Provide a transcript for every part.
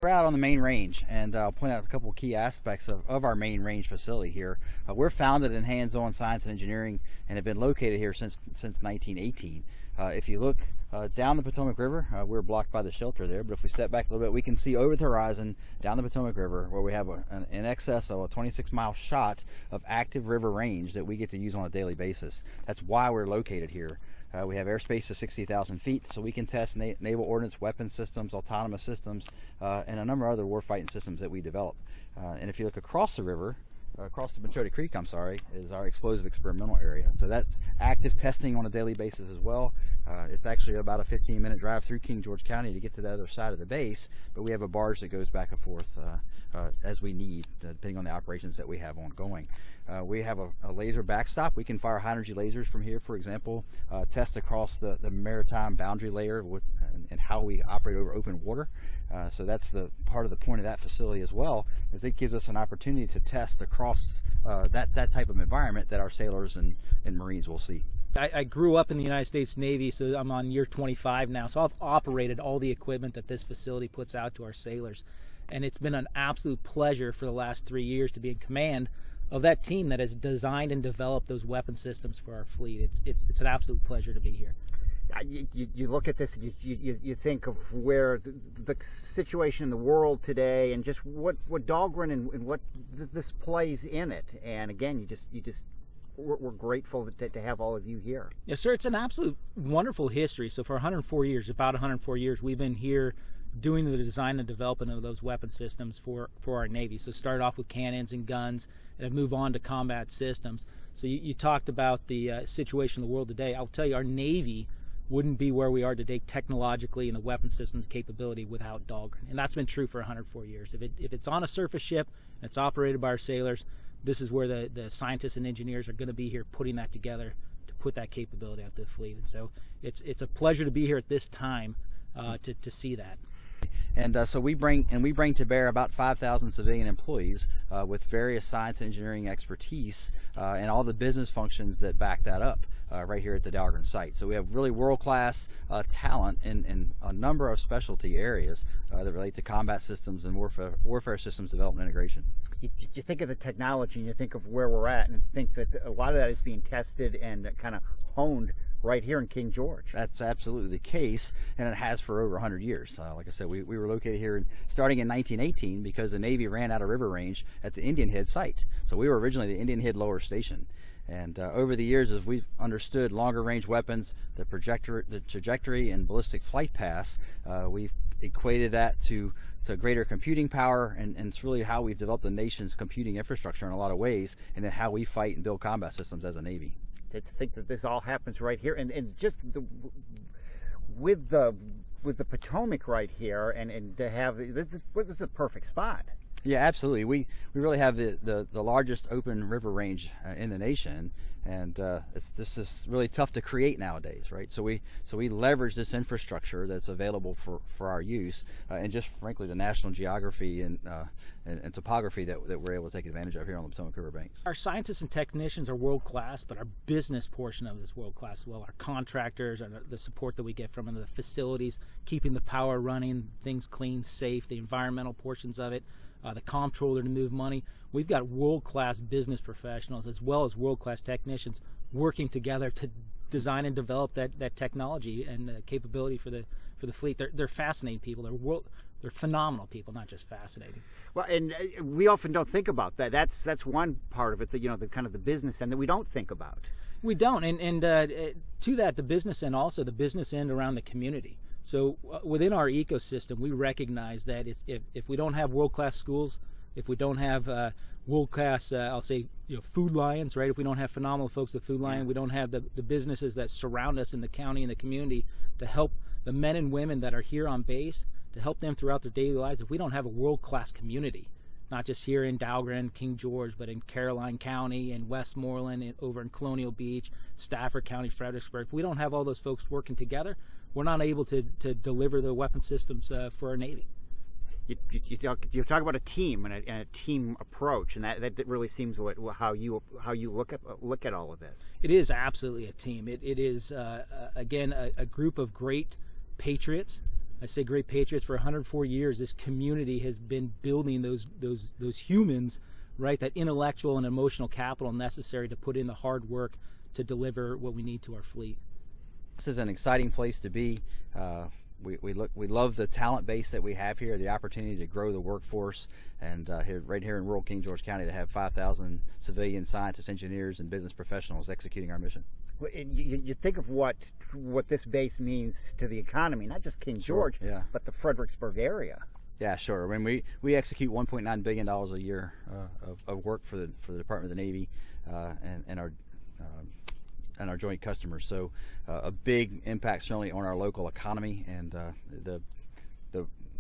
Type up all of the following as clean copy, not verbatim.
We're out on the main range, and I'll point out a couple of key aspects of our main range facility here. We're founded in hands-on science and engineering and have been located here since 1918. If you look down the Potomac River, we're blocked by the shelter there, but if we step back a little bit, we can see over the horizon down the Potomac River where we have in excess of a 26-mile shot of active river range that we get to use on a daily basis. That's why we're located here. We have airspace of 60,000 feet, so we can test naval ordnance, weapon systems, autonomous systems, and a number of other warfighting systems that we develop. And if you look across the river, across the Machota Creek, is our explosive experimental area. So that's active testing on a daily basis as well. It's actually about a 15-minute drive through King George County to get to the other side of the base, but we have a barge that goes back and forth as we need, depending on the operations that we have ongoing. We have a laser backstop. We can fire high-energy lasers from here, for example, test across the maritime boundary layer and how we operate over open water. So that's the part of the point of that facility as well, is it gives us an opportunity to test across that type of environment that our sailors and Marines will see. I grew up in the United States Navy, so I'm on year 25 now, so I've operated all the equipment that this facility puts out to our sailors. And it's been an absolute pleasure for the last 3 years to be in command of that team that has designed and developed those weapon systems for our fleet. It's an absolute pleasure to be here. You look at this, you think of where the situation in the world today, and just what Dahlgren and what this plays in it. And again, we're grateful to have all of you here. Yes, sir. It's an absolute wonderful history. So for 104 years, about 104 years, we've been here doing the design and development of those weapon systems for our Navy. So started off with cannons and guns and have moved on to combat systems. So you talked about the situation in the world today. I'll tell you, our Navy wouldn't be where we are today technologically in the weapon systems capability without Dahlgren. And that's been true for 104 years. If it's on a surface ship and it's operated by our sailors, this is where the scientists and engineers are going to be here putting that together to put that capability out to the fleet. And so it's a pleasure to be here at this time to see that. And so we bring to bear about 5,000 civilian employees with various science and engineering expertise and all the business functions that back that up right here at the Dahlgren site. So we have really world-class talent in a number of specialty areas that relate to combat systems and warfare systems development and integration. You think of the technology and you think of where we're at, and think that a lot of that is being tested and kind of honed right here in King George. That's absolutely the case, and it has for over 100 years. Like I said, we were located here starting in 1918 because the Navy ran out of river range at the Indian Head site. So we were originally the Indian Head Lower Station. And over the years, as we've understood longer range weapons, the trajectory and ballistic flight paths, we've equated that to greater computing power, and it's really how we've developed the nation's computing infrastructure in a lot of ways, and then how we fight and build combat systems as a Navy. To think that this all happens right here, and just with the Potomac right here, and to have this is a perfect spot. Yeah, absolutely. We really have the largest open river range in the nation, and this is really tough to create nowadays, right? So we leverage this infrastructure that's available for our use, and just frankly the national geography and topography that we're able to take advantage of here on the Potomac River banks. Our scientists and technicians are world class, but our business portion of it is world class as well. Our contractors and the support that we get from them, the facilities, keeping the power running, things clean, safe, the environmental portions of it. The comptroller to move money. We've got world-class business professionals as well as world-class technicians working together to design and develop that technology and capability for the fleet. They're fascinating people. They're phenomenal people, not just fascinating. Well, and we often don't think about that. That's one part of it, that the kind of the business end that we don't think about. We don't, and to that, the business end, also the business end around the community. So within our ecosystem, we recognize that if we don't have world-class schools, if we don't have world-class, I'll say, food lions, right? If we don't have phenomenal folks at Food Lion, we don't have the businesses that surround us in the county and the community to help the men and women that are here on base, to help them throughout their daily lives. If we don't have a world-class community, not just here in Dahlgren, King George, but in Caroline County, in Westmoreland, and over in Colonial Beach, Stafford County, Fredericksburg, if we don't have all those folks working together, we're not able to deliver the weapon systems for our Navy. You talk about a team and a team approach, and that really seems how you look at all of this. It is absolutely a team. It is again a group of great patriots I say great patriots. For 104 years, this community has been building those humans, right? That intellectual and emotional capital necessary to put in the hard work to deliver what we need to our fleet. This is an exciting place to be. We love the talent base that we have here, the opportunity to grow the workforce, and right here in rural King George County to have 5,000 civilian scientists, engineers, and business professionals executing our mission. You think of what this base means to the economy, not just King George, yeah, but the Fredericksburg area. Yeah, sure. I mean, we execute $1.9 billion a year of work for the Department of the Navy and our joint customers. So a big impact certainly on our local economy, and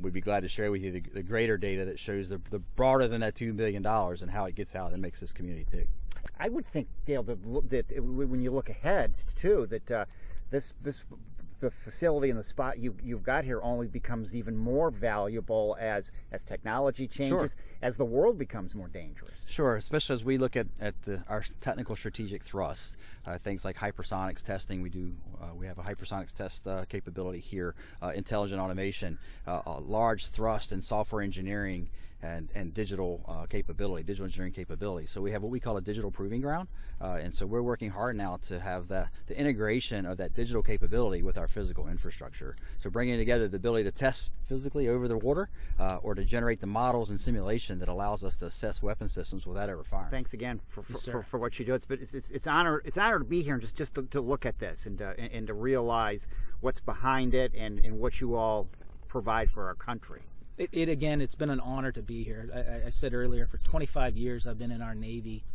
we'd be glad to share with you the greater data that shows the broader than that $2 billion and how it gets out and makes this community tick. I would think, Dale, that when you look ahead too, that the facility and the spot you've got here only becomes even more valuable as technology changes, sure, as the world becomes more dangerous. Sure, especially as we look at our technical strategic thrusts, things like hypersonics testing. We have a hypersonics test capability here, intelligent automation, a large thrust in software engineering and digital engineering capability. So we have what we call a digital proving ground, and so we're working hard now to have the integration of that digital capability with our physical infrastructure. So bringing together the ability to test physically over the water, or to generate the models and simulation that allows us to assess weapon systems without ever firing. Thanks again for what you do. It's honor to be here and just to look at this and to realize what's behind it and what you all provide for our country. Again, it's been an honor to be here. I said earlier, for 25 years I've been in our Navy,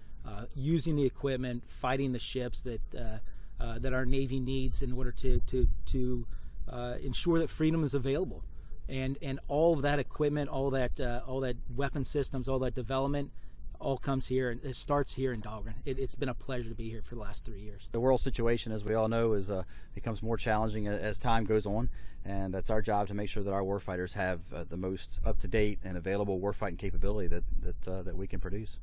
using the equipment, fighting the ships that our Navy needs in order to ensure that freedom is available, and all of that equipment, all that weapon systems, all that development, all comes here, and it starts here in Dahlgren. It's been a pleasure to be here for the last 3 years. The world situation, as we all know, becomes more challenging as time goes on, and that's our job to make sure that our warfighters have the most up-to-date and available warfighting capability that we can produce.